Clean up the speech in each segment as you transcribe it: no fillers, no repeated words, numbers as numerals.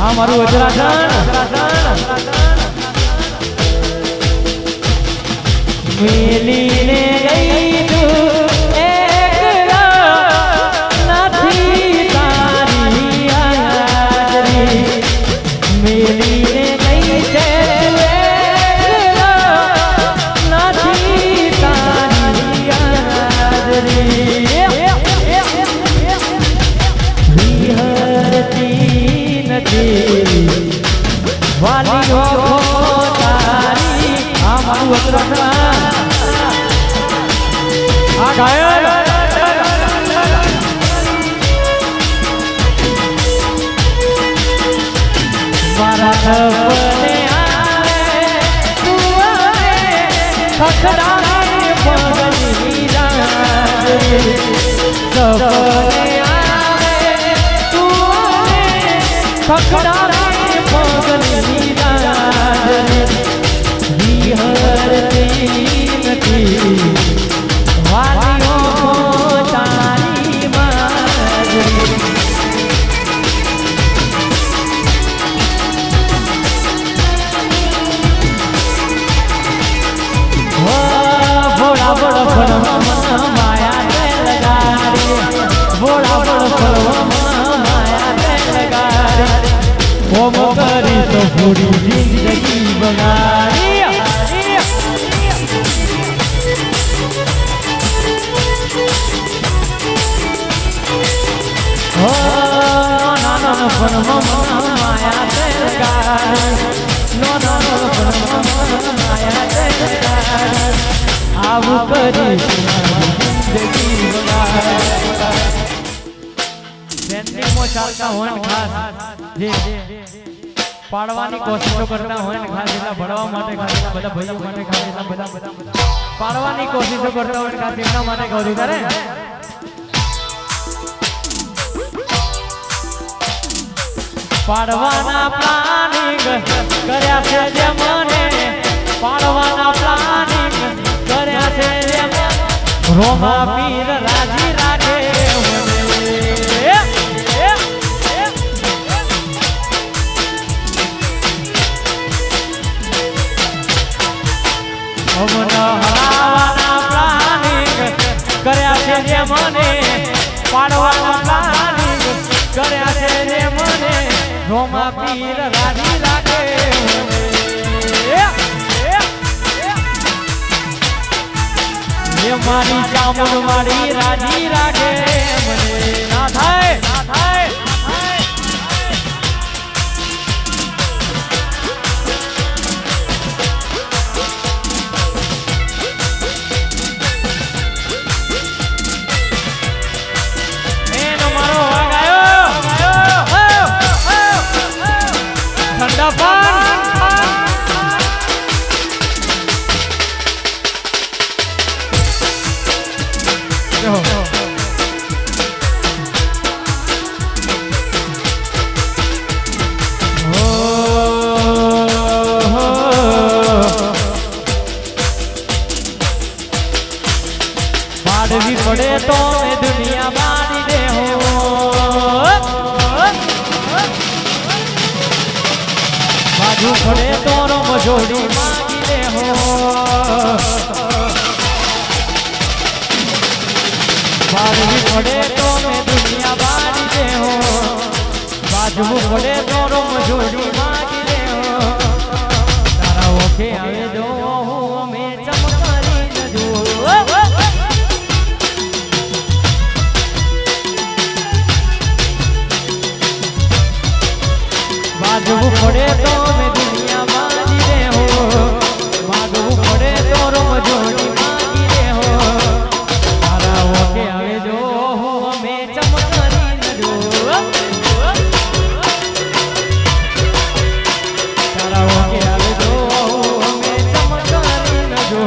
આ મારું વજરાસન મેલીને ગઈ તું એકલા નથી તારી હાજરી મેલીને ગઈ છે એકલા નથી તારી હાજરી વિહરતી નથી વાલીઓ તારી આ મારું વજરાસન આ ગાયન મારા સપને આવે તું આવે ખખડાવે પગની રાજ સપને આવે તું આવે ખખડાવે પગની રાજ વિહરતી નથી વાલીઓ તારી માજરી ભોળા બળ ફળવા માયા ને લગાડી ભોળા બળ ફળવા માયા ને લગાડી ઓમ કરી તો પૂરી જિંદગી બગાડી માયા તે આવું કરી ચાલતા હોય ને ખાસ જે પાડવાની કોશિશો કરતા હોય ને ખાસ એટલા ભણવા માટે ખાસ બધા ભાઈઓ માટે ખાસ એટલા બધા પાડવાની કોશિશો કરતા હોય ખાસ એમના માટે કહું છું તારે પાડવાના પ્લાનિંગ કર્યા છે જે મને પાડવાના પ્લાનિંગ કર્યા છે જે રોમા પીર રાજી રાખે હરાવાના પ્લાનિંગ કર્યા છે જે મને પાડવાના પ્લાનિંગ કર્યા છે જે મને રોમા પીર રાજી રાખે એ મારી ચામુંડ મારી રાજી રાખે મને ના થાય ના થાય પાડવી પડે તો મેં દુનિયા બાંધી દે હો બાજુ પડે તો રોમ જોડી માંગી દે હો પાડવી પડે તો મેં દુનિયા બાંધી દે હો બાજુ પડે તો રોમ જોડી માંગી દે હો તારા ઓખે આવે જો મેં ચમકારી ન જો માગવું પડે તો મેં દુનિયા માંગી દે હો માગવું પડે તો રોમ જોડી માંગી દે હો તારા ઓકે આવે જો અમે ચમકારી ન જો તારા ઓકે આવે જો અમે ચમકારી ન જો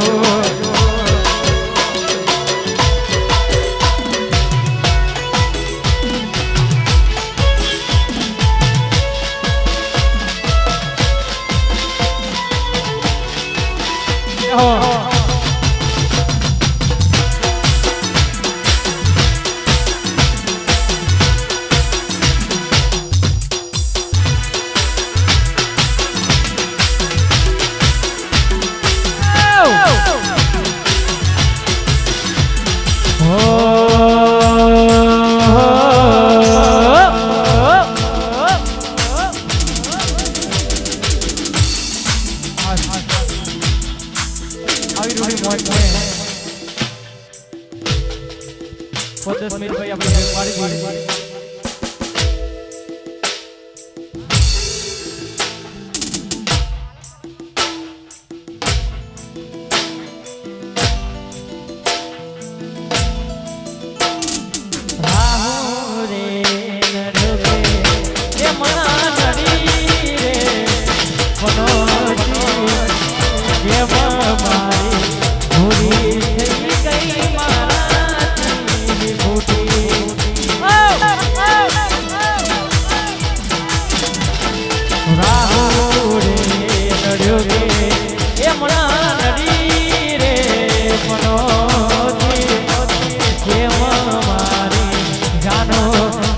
રાહુ રે નડ્યો રે એ મણા નડી રે મનોજી કેમ મારી જાનો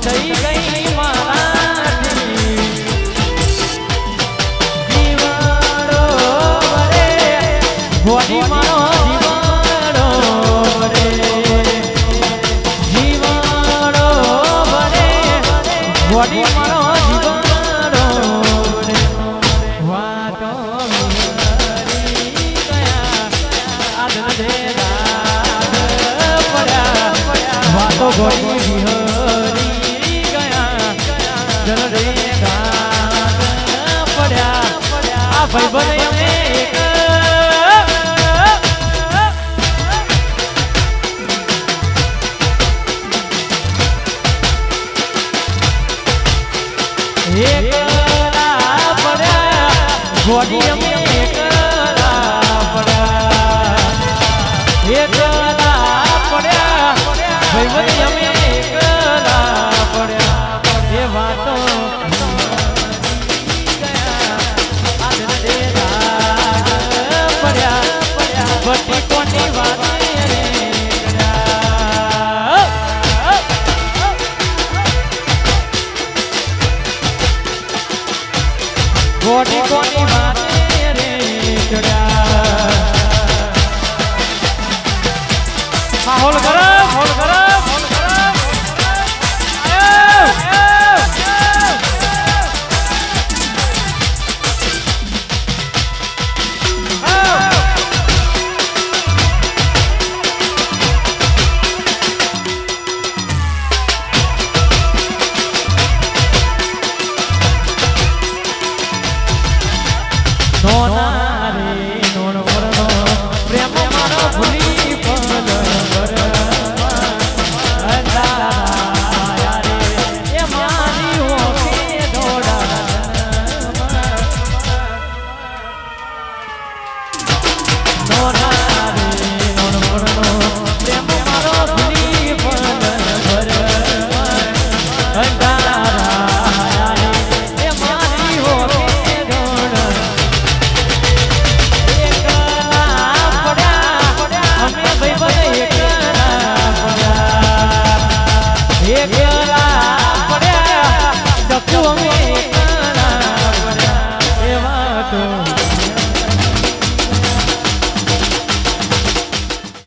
થઈ ગઈ મારાથી જીવાડો રે ગોડી મારો જીવાડો રે જીવાડો રે ગોડી મારો જીવાડો રે વાતો વિહરી ગયા આદરે રાગ પડ્યા વાતો ગોડી વિહરી ગયા જનરે રાગ પડ્યા આ ભાઈબંધ અમે એકલા પડ્યા ગોડી અમે એકલા પડ્યા ભાઈબંધ અમે એકલા પડ્યા એ વાતો પડ્યા બધી કોની વાત ગોડી કોની વાત